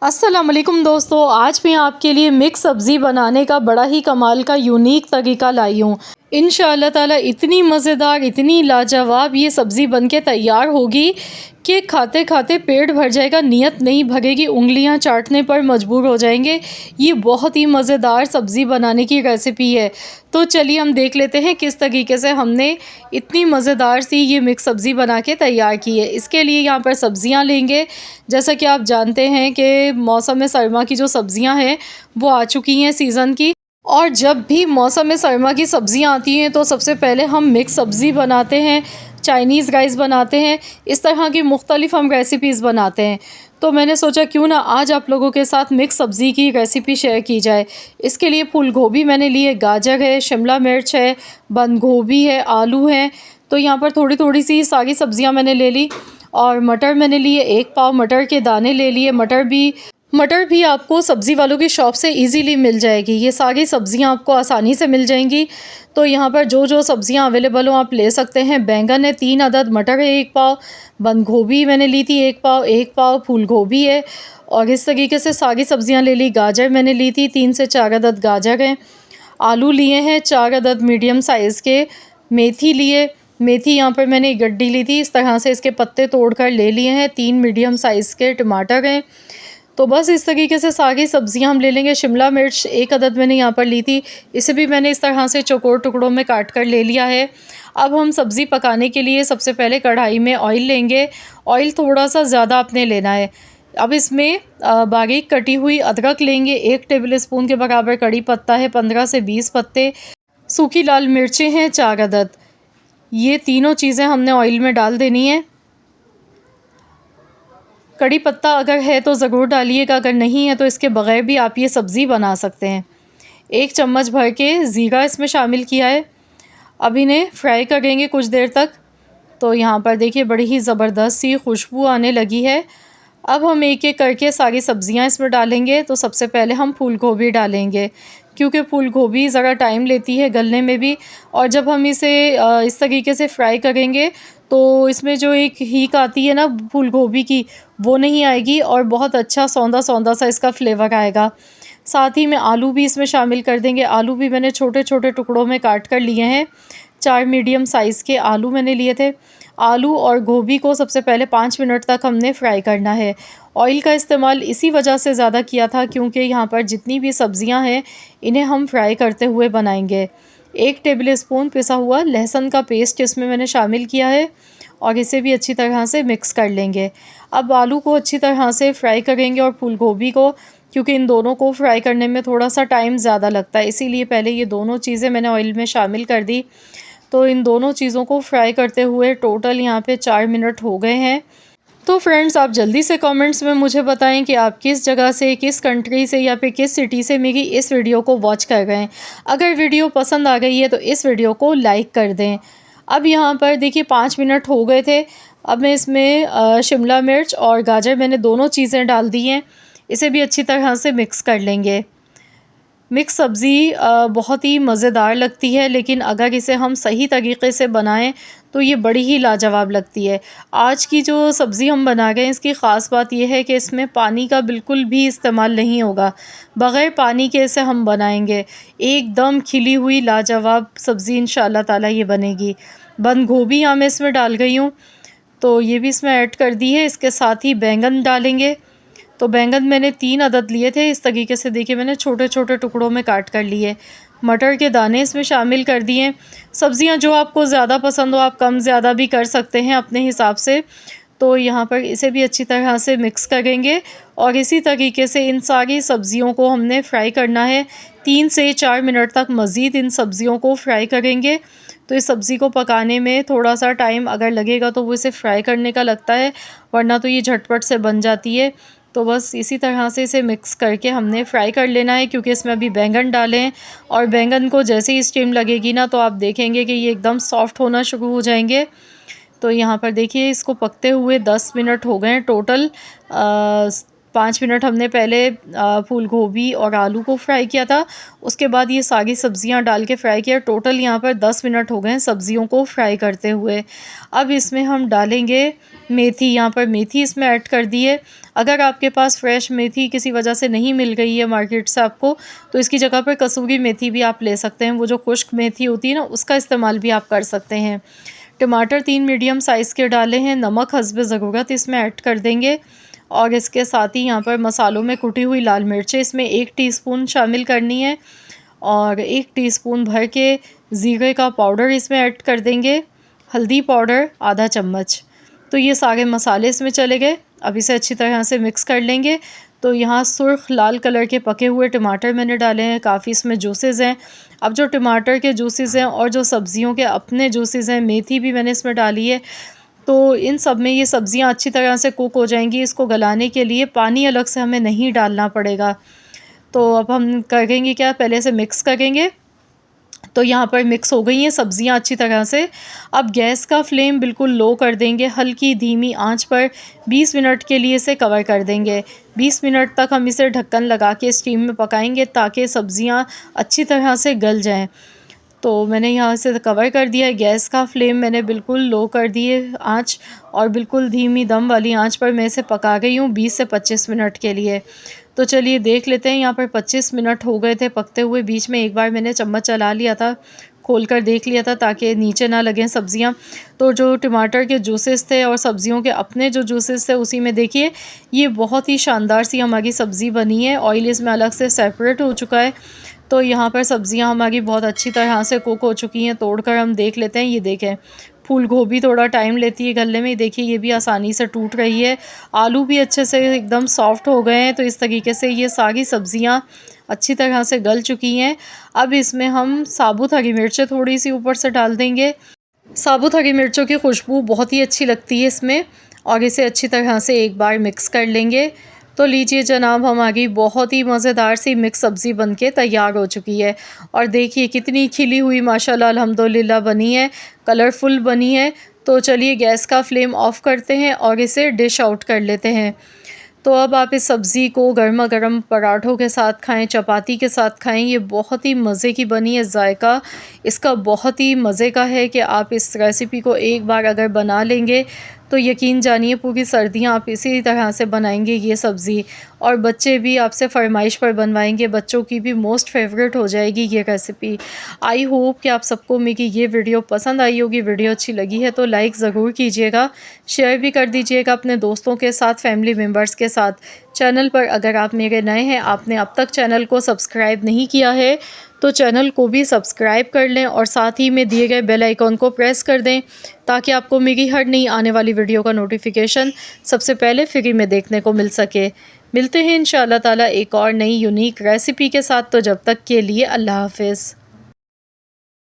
अस्सलाम वालेकुम दोस्तों, आज मैं आपके लिए मिक्स सब्ज़ी बनाने का बड़ा ही कमाल का यूनिक तरीका लाई हूँ। इंशाअल्लाह ताला इतनी मज़ेदार, इतनी लाजवाब ये सब्ज़ी बनके तैयार होगी कि खाते खाते पेट भर जाएगा, नियत नहीं भरेगी, उंगलियां चाटने पर मजबूर हो जाएंगे। ये बहुत ही मज़ेदार सब्ज़ी बनाने की रेसिपी है। तो चलिए हम देख लेते हैं किस तरीके से हमने इतनी मज़ेदार सी ये मिक्स सब्ज़ी बना के तैयार की है। इसके लिए यहाँ पर सब्ज़ियाँ लेंगे। जैसा कि आप जानते हैं कि मौसम सरमा की जो सब्ज़ियाँ हैं वो आ चुकी हैं सीज़न की। और जब भी मौसम सरमा की सब्ज़ियाँ आती हैं तो सबसे पहले हम मिक्स सब्ज़ी बनाते हैं, चाइनीज़ राइस बनाते हैं, इस तरह की मुख्तलिफ़ हम रेसिपीज़ बनाते हैं। तो मैंने सोचा क्यों ना आज आप लोगों के साथ मिक्स सब्ज़ी की रेसिपी शेयर की जाए। इसके लिए फूल गोभी मैंने ली है, गाजर है, शिमला मिर्च है, बंद गोभी है, आलू है। तो यहाँ पर थोड़ी थोड़ी सी सारी सब्ज़ियाँ मैंने ले ली। और मटर मैंने लिए 1 पाव, मटर के दाने ले लिए। मटर भी आपको सब्ज़ी वालों की शॉप से इजीली मिल जाएगी। ये सारी सब्ज़ियाँ आपको आसानी से मिल जाएंगी। तो यहाँ पर जो जो सब्ज़ियाँ अवेलेबल हो आप ले सकते हैं। बैंगन है 3 अदद, मटर है 1 पाव, बंद गोभी मैंने ली थी 1 पाव फूल गोभी है। और इस तरीके से सारी सब्ज़ियाँ ले ली। गाजर मैंने ली थी 3 से 4 अदद गाजर हैं। आलू लिए हैं 4 अदद मीडियम साइज़ के। मेथी यहाँ पर मैंने एक गड्डी ली थी, इस तरह से इसके पत्ते तोड़कर ले लिए हैं। 3 मीडियम साइज़ के टमाटर हैं। तो बस इस तरीके से सारी सब्ज़ियाँ हम ले लेंगे। शिमला मिर्च 1 अदद मैंने यहाँ पर ली थी, इसे भी मैंने इस तरह से चौकोर टुकड़ों में काट कर ले लिया है। अब हम सब्ज़ी पकाने के लिए सबसे पहले कढ़ाई में ऑयल लेंगे। ऑयल थोड़ा-सा ज़्यादा आपने लेना है। अब इसमें बारीक कटी हुई अदरक लेंगे, 1 टेबल स्पून के बराबर कड़ी पत्ता है, 15 से 20 पत्ते, सूखी लाल मिर्चें हैं 4 अदद। ये तीनों चीज़ें हमने ऑयल में डाल देनी है। कड़ी पत्ता अगर है तो ज़रूर डालिएगा, अगर नहीं है तो इसके बगैर भी आप ये सब्ज़ी बना सकते हैं। 1 चम्मच भर के ज़ीरा इसमें शामिल किया है। अब इन्हें फ्राई करेंगे कुछ देर तक। तो यहाँ पर देखिए बड़ी ही ज़बरदस्त सी खुशबू आने लगी है। अब हम एक-एक करके सारी सब्ज़ियाँ इसमें डालेंगे। तो सबसे पहले हम फूल गोभी डालेंगे, क्योंकि फूल गोभी ज़रा टाइम लेती है गलने में भी। और जब हम इसे इस तरीके से फ्राई करेंगे तो इसमें जो एक हीक आती है ना फूल गोभी की, वो नहीं आएगी और बहुत अच्छा सौंधा-सौंधा सा इसका फ्लेवर आएगा। साथ ही में आलू भी इसमें शामिल कर देंगे। आलू भी मैंने छोटे-छोटे टुकड़ों में काट कर लिए हैं। 4 मीडियम साइज़ के आलू मैंने लिए थे। आलू और गोभी को सबसे पहले 5 मिनट तक हमने फ्राई करना है। ऑयल का इस्तेमाल इसी वजह से ज़्यादा किया था क्योंकि यहाँ पर जितनी भी सब्ज़ियाँ हैं इन्हें हम फ्राई करते हुए बनाएंगे। 1 टेबल स्पून पिसा हुआ लहसुन का पेस्ट इसमें मैंने शामिल किया है और इसे भी अच्छी तरह से मिक्स कर लेंगे। अब आलू को अच्छी तरह से फ्राई करेंगे और फूल गोभी को, क्योंकि इन दोनों को फ्राई करने में थोड़ा-सा टाइम ज़्यादा लगता है, इसीलिए पहले ये दोनों चीज़ें मैंने ऑयल में शामिल कर दी। तो इन दोनों चीज़ों को फ्राई करते हुए टोटल यहाँ पे 4 मिनट हो गए हैं। तो फ्रेंड्स, आप जल्दी से कमेंट्स में मुझे बताएं कि आप किस जगह से, किस कंट्री से या फिर किस सिटी से मेरी इस वीडियो को वॉच कर रहे हैं। अगर वीडियो पसंद आ गई है तो इस वीडियो को लाइक कर दें। अब यहाँ पर देखिए 5 मिनट हो गए थे। अब मैं इसमें शिमला मिर्च और गाजर मैंने दोनों चीज़ें डाल दी हैं। इसे भी अच्छी तरह से मिक्स कर लेंगे। मिक्स सब्ज़ी बहुत ही मज़ेदार लगती है, लेकिन अगर इसे हम सही तरीके से बनाएं तो ये बड़ी ही लाजवाब लगती है। आज की जो सब्ज़ी हम बना रहे हैं इसकी ख़ास बात यह है कि इसमें पानी का बिल्कुल भी इस्तेमाल नहीं होगा। बग़ैर पानी के इसे हम बनाएंगे। एकदम खिली हुई लाजवाब सब्ज़ी इंशाअल्लाह ताला ये बनेगी। बंद गोभी यहाँ मैं इसमें डाल गई हूँ, तो ये भी इसमें ऐड कर दी है। इसके साथ ही बैंगन डालेंगे। तो बैंगन मैंने 3 अदद लिए थे। इस तरीके से देखिए मैंने छोटे-छोटे टुकड़ों में काट कर लिए। मटर के दाने इसमें शामिल कर दिए। सब्ज़ियाँ जो आपको ज़्यादा पसंद हो आप कम ज़्यादा भी कर सकते हैं अपने हिसाब से। तो यहाँ पर इसे भी अच्छी तरह से मिक्स करेंगे और इसी तरीके से इन सारी सब्ज़ियों को हमने फ्राई करना है। 3 से 4 मिनट तक मज़ीद इन सब्ज़ियों को फ्राई करेंगे। तो इस सब्ज़ी को पकाने में थोड़ा-सा टाइम अगर लगेगा तो वो इसे फ्राई करने का लगता है, वरना तो ये झटपट से बन जाती है। तो बस इसी तरह से इसे मिक्स करके हमने फ्राई कर लेना है, क्योंकि इसमें अभी बैंगन डाले हैं और बैंगन को जैसे ही स्टीम लगेगी ना तो आप देखेंगे कि ये एकदम सॉफ्ट होना शुरू हो जाएंगे। तो यहाँ पर देखिए इसको पकते हुए 10 मिनट हो गए हैं टोटल। 5 मिनट हमने पहले फूल गोभी और आलू को फ्राई किया था, उसके बाद ये सारी सब्ज़ियां डाल के फ्राई किया। टोटल यहाँ पर 10 मिनट हो गए हैं सब्ज़ियों को फ्राई करते हुए। अब इसमें हम डालेंगे मेथी, यहाँ पर मेथी इसमें ऐड कर दी है। अगर आपके पास फ्रेश मेथी किसी वजह से नहीं मिल गई है मार्केट से आपको, तो इसकी जगह पर कसूरी मेथी भी आप ले सकते हैं। वो जो खुश्क मेथी होती है ना, उसका इस्तेमाल भी आप कर सकते हैं। टमाटर 3 मीडियम साइज़ के डाले हैं। नमक हस्ब ज़रूरत इसमें ऐड कर देंगे और इसके साथ ही यहाँ पर मसालों में कुटी हुई लाल मिर्चें इसमें 1 टीस्पून शामिल करनी है और 1 टीस्पून भर के ज़ीरे का पाउडर इसमें ऐड कर देंगे। हल्दी पाउडर आधा चम्मच। तो ये सारे मसाले इसमें चले गए। अब इसे अच्छी तरह से मिक्स कर लेंगे। तो यहाँ सुर्ख लाल कलर के पके हुए टमाटर मैंने डाले हैं, काफ़ी इसमें जूसेस हैं। अब जो टमाटर के जूसेस हैं और जो सब्ज़ियों के अपने जूसेस हैं, मेथी भी मैंने इसमें डाली है, तो इन सब में ये सब्ज़ियाँ अच्छी तरह से कुक हो जाएंगी। इसको गलाने के लिए पानी अलग से हमें नहीं डालना पड़ेगा। तो अब हम करेंगे क्या, पहले से मिक्स करेंगे। तो यहाँ पर मिक्स हो गई हैं सब्ज़ियाँ अच्छी तरह से। अब गैस का फ्लेम बिल्कुल लो कर देंगे, हल्की धीमी आंच पर 20 मिनट के लिए इसे कवर कर देंगे। 20 मिनट तक हम इसे ढक्कन लगा के स्टीम में पकाएंगे ताकि सब्ज़ियाँ अच्छी तरह से गल जाएं। तो मैंने यहाँ से कवर कर दिया है। गैस का फ्लेम मैंने बिल्कुल लो कर दी है आँच, और बिल्कुल धीमी दम वाली आँच पर मैं इसे पका गई हूँ 20 से 25 मिनट के लिए। तो चलिए देख लेते हैं। यहाँ पर 25 मिनट हो गए थे पकते हुए। बीच में एक बार मैंने चम्मच चला लिया था, खोल कर देख लिया था ताकि नीचे ना लगें सब्ज़ियाँ। तो जो टमाटर के जूसेस थे और सब्ज़ियों के अपने जो जूसेस थे, उसी में देखिए ये बहुत ही शानदार सी हमारी सब्ज़ी बनी है। ऑयल इसमें अलग से सेपरेट हो चुका है। तो यहाँ पर सब्ज़ियाँ हमारी बहुत अच्छी तरह से कुक हो चुकी हैं। तोड़कर हम देख लेते हैं। ये देखें, फूल गोभी थोड़ा टाइम लेती है गलने में, देखिए ये भी आसानी से टूट रही है। आलू भी अच्छे से एकदम सॉफ्ट हो गए हैं। तो इस तरीके से ये सारी सब्ज़ियाँ अच्छी तरह से गल चुकी हैं। अब इसमें हम साबुत हरी मिर्चें थोड़ी सी ऊपर से डाल देंगे। साबुत हरी मिर्चों की खुशबू बहुत ही अच्छी लगती है इसमें, और इसे अच्छी तरह से एक बार मिक्स कर लेंगे। तो लीजिए जनाब, हमारी बहुत ही मज़ेदार सी मिक्स सब्ज़ी बनके तैयार हो चुकी है। और देखिए कितनी खिली हुई माशाल्लाह अल्हम्दुलिल्लाह बनी है, कलरफुल बनी है। तो चलिए गैस का फ्लेम ऑफ़ करते हैं और इसे डिश आउट कर लेते हैं। तो अब आप इस सब्ज़ी को गर्मा-गर्म पराठों के साथ खाएँ, चपाती के साथ खाएँ। ये बहुत ही मज़े की बनी है। ज़ायका इसका बहुत ही मज़े का है कि आप इस रेसिपी को एक बार अगर बना लेंगे तो यकीन जानिए पूरी सर्दियाँ आप इसी तरह से बनाएंगे ये सब्ज़ी, और बच्चे भी आपसे फ़रमाइश पर बनवाएंगे। बच्चों की भी मोस्ट फेवरेट हो जाएगी ये रेसिपी। आई होप कि आप सबको मेरी ये वीडियो पसंद आई होगी। वीडियो अच्छी लगी है तो लाइक ज़रूर कीजिएगा, शेयर भी कर दीजिएगा अपने दोस्तों के साथ, फैमिली मेम्बर्स के साथ। चैनल पर अगर आप मेरे नए हैं, आपने अब तक चैनल को सब्सक्राइब नहीं किया है, तो चैनल को भी सब्सक्राइब कर लें और साथ ही में दिए गए बेल आइकॉन को प्रेस कर दें ताकि आपको मेरी हर नई आने वाली वीडियो का नोटिफिकेशन सबसे पहले फ्री में देखने को मिल सके। मिलते हैं इंशाअल्लाह ताला एक और नई यूनिक रेसिपी के साथ। तो जब तक के लिए अल्लाह हाफ़िज़।